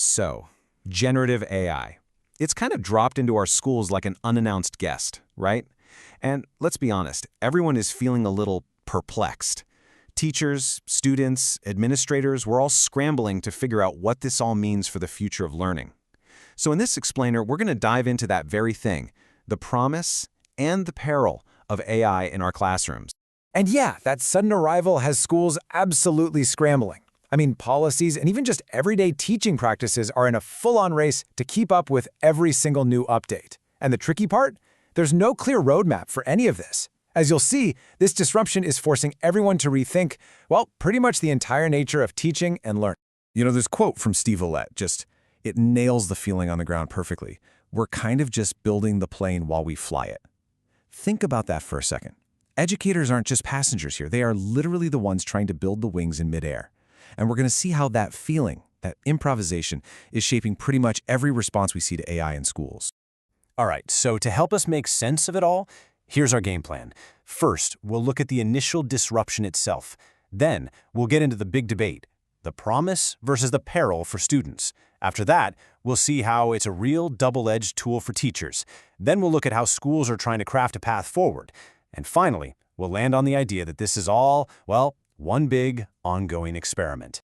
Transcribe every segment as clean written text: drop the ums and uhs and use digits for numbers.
So, generative AI. It's kind of dropped into our schools like an unannounced guest, right? And let's be honest, everyone is feeling a little perplexed. Teachers, students, administrators, we're all scrambling to figure out what this all means for the future of learning. So in this explainer, we're going to dive into that very thing, the promise and the peril of AI in our classrooms. And yeah, that sudden arrival has schools absolutely scrambling. I mean, policies and even just everyday teaching practices are in a full-on race to keep up with every single new update. And the tricky part? There's no clear roadmap for any of this. As you'll see, this disruption is forcing everyone to rethink, well, pretty much the entire nature of teaching and learning. You know, this quote from Steve Ouellette, it nails the feeling on the ground perfectly. We're kind of just building the plane while we fly it. Think about that for a second. Educators aren't just passengers here. They are literally the ones trying to build the wings in midair. And we're going to see how that feeling, that improvisation, is shaping pretty much every response we see to AI in schools. All right, so to help us make sense of it all, here's our game plan. First, we'll look at the initial disruption itself. Then, we'll get into the big debate, the promise versus the peril for students. After that, we'll see how it's a real double-edged tool for teachers. Then we'll look at how schools are trying to craft a path forward. And finally, we'll land on the idea that this is all, well, one big, ongoing experiment.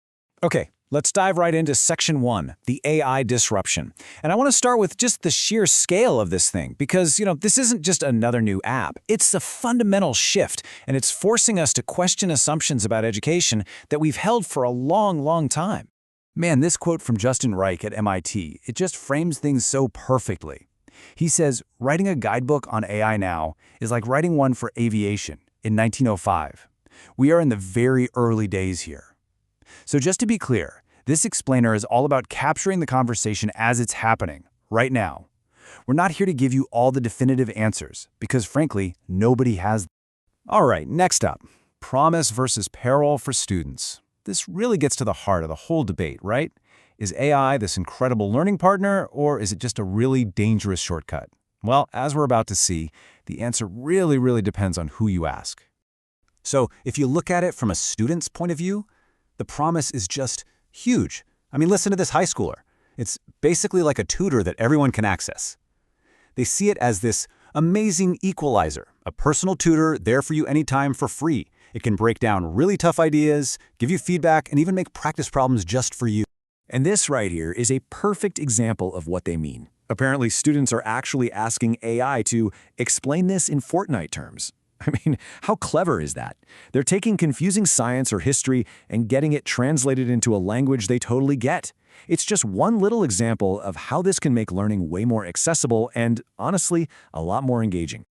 Okay, let's dive right into Section 1, the AI disruption. And I want to start with just the sheer scale of this thing, because, this isn't just another new app. It's a fundamental shift, and it's forcing us to question assumptions about education that we've held for a long, long time. Man, this quote from Justin Reich at MIT, it just frames things so perfectly. He says, writing a guidebook on AI now is like writing one for aviation in 1905. We are in the very early days here. So just to be clear, this explainer is all about capturing the conversation as it's happening, right now. We're not here to give you all the definitive answers, because frankly, nobody has them. All right, next up, promise versus peril for students. This really gets to the heart of the whole debate, right? Is AI this incredible learning partner, or is it just a really dangerous shortcut? Well, as we're about to see, the answer really depends on who you ask. So if you look at it from a student's point of view, the promise is just huge. I mean, listen to this high schooler. It's basically like a tutor that everyone can access. They see it as this amazing equalizer, a personal tutor there for you anytime for free. It can break down really tough ideas, give you feedback, and even make practice problems just for you. And this right here is a perfect example of what they mean. Apparently, students are actually asking AI to explain this in Fortnite terms. I mean, how clever is that? They're taking confusing science or history and getting it translated into a language they totally get. It's just one little example of how this can make learning way more accessible and, honestly, a lot more engaging.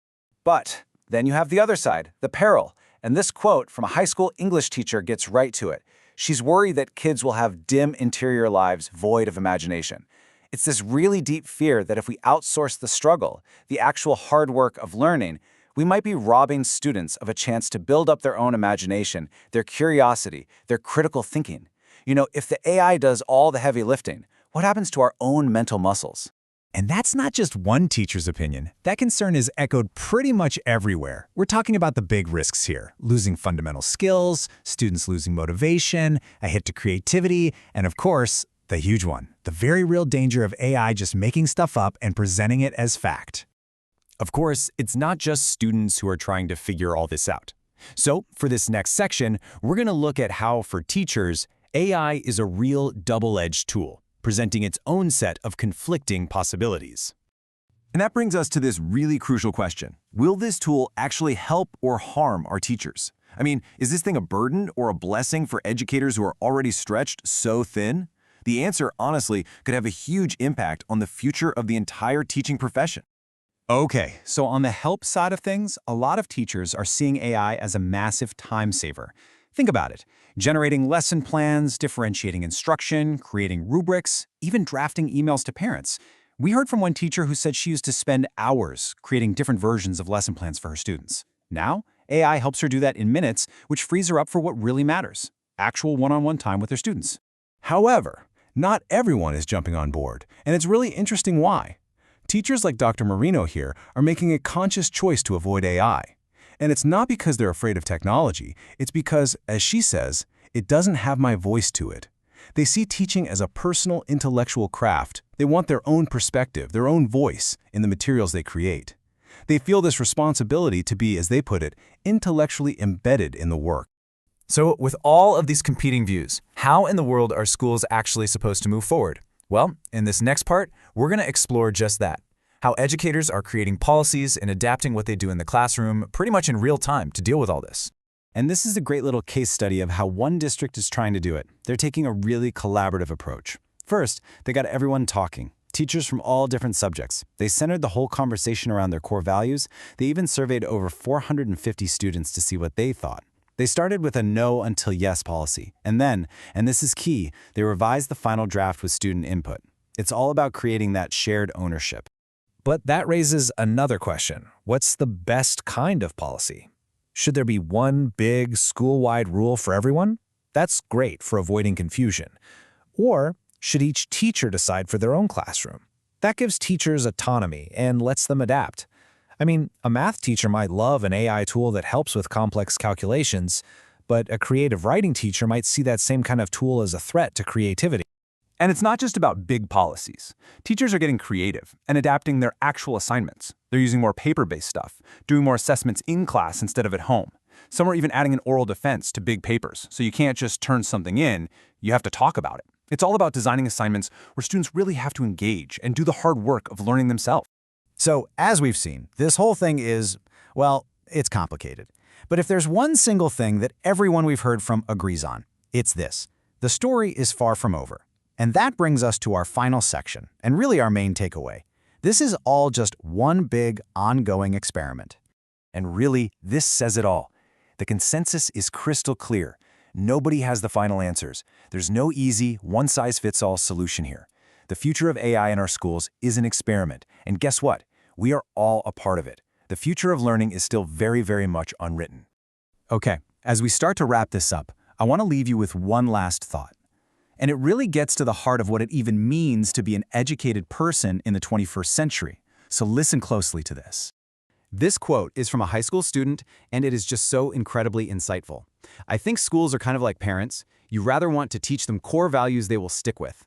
But then you have the other side, the peril. And this quote from a high school English teacher gets right to it. She's worried that kids will have dim interior lives void of imagination. It's this really deep fear that if we outsource the struggle, the actual hard work of learning, we might be robbing students of a chance to build up their own imagination, their curiosity, their critical thinking. If the AI does all the heavy lifting, what happens to our own mental muscles? And that's not just one teacher's opinion. That concern is echoed pretty much everywhere. We're talking about the big risks here: losing fundamental skills, students losing motivation, a hit to creativity, and of course, the huge one, the very real danger of AI just making stuff up and presenting it as fact. Of course, it's not just students who are trying to figure all this out. So, for this next section, we're going to look at how, for teachers, AI is a real double-edged tool, presenting its own set of conflicting possibilities. And that brings us to this really crucial question. Will this tool actually help or harm our teachers? I mean, is this thing a burden or a blessing for educators who are already stretched so thin? The answer, honestly, could have a huge impact on the future of the entire teaching profession. Okay, so on the help side of things, a lot of teachers are seeing AI as a massive time saver. Think about it. Generating lesson plans, differentiating instruction, creating rubrics, even drafting emails to parents. We heard from one teacher who said she used to spend hours creating different versions of lesson plans for her students. Now, AI helps her do that in minutes, which frees her up for what really matters: actual one-on-one time with her students. However, not everyone is jumping on board, and it's really interesting why. Teachers like Dr. Marino here are making a conscious choice to avoid AI. And it's not because they're afraid of technology, it's because, as she says, it doesn't have my voice to it. They see teaching as a personal intellectual craft. They want their own perspective, their own voice in the materials they create. They feel this responsibility to be, as they put it, intellectually embedded in the work. So with all of these competing views, how in the world are schools actually supposed to move forward? Well, in this next part, we're going to explore just that. How educators are creating policies and adapting what they do in the classroom pretty much in real time to deal with all this. And this is a great little case study of how one district is trying to do it. They're taking a really collaborative approach. First, they got everyone talking. Teachers from all different subjects. They centered the whole conversation around their core values. They even surveyed over 450 students to see what they thought. They started with a no until yes policy. And then, and this is key, they revised the final draft with student input. It's all about creating that shared ownership. But that raises another question. What's the best kind of policy? Should there be one big school-wide rule for everyone? That's great for avoiding confusion. Or should each teacher decide for their own classroom? That gives teachers autonomy and lets them adapt. I mean, a math teacher might love an AI tool that helps with complex calculations, but a creative writing teacher might see that same kind of tool as a threat to creativity. And it's not just about big policies. Teachers are getting creative and adapting their actual assignments. They're using more paper-based stuff, doing more assessments in class instead of at home. Some are even adding an oral defense to big papers, so you can't just turn something in, you have to talk about it. It's all about designing assignments where students really have to engage and do the hard work of learning themselves. So, as we've seen, this whole thing is, well, it's complicated. But if there's one single thing that everyone we've heard from agrees on, it's this. The story is far from over. And that brings us to our final section, and really our main takeaway. This is all just one big, ongoing experiment. And really, this says it all. The consensus is crystal clear. Nobody has the final answers. There's no easy, one-size-fits-all solution here. The future of AI in our schools is an experiment. And guess what? We are all a part of it. The future of learning is still very, very much unwritten. Okay, as we start to wrap this up, I want to leave you with one last thought. And it really gets to the heart of what it even means to be an educated person in the 21st century. So listen closely to this. This quote is from a high school student, and it is just so incredibly insightful. I think schools are kind of like parents. You rather want to teach them core values they will stick with.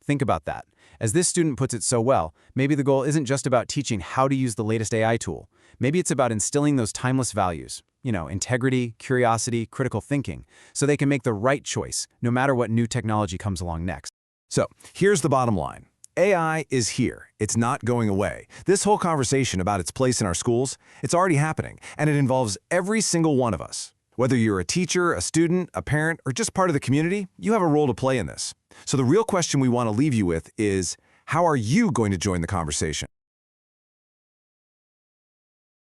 Think about that. As this student puts it so well, maybe the goal isn't just about teaching how to use the latest AI tool. Maybe it's about instilling those timeless values. Integrity, curiosity, critical thinking, so they can make the right choice, no matter what new technology comes along next. So, here's the bottom line. AI is here. It's not going away. This whole conversation about its place in our schools, it's already happening, and it involves every single one of us. Whether you're a teacher, a student, a parent, or just part of the community, you have a role to play in this. So the real question we want to leave you with is, how are you going to join the conversation?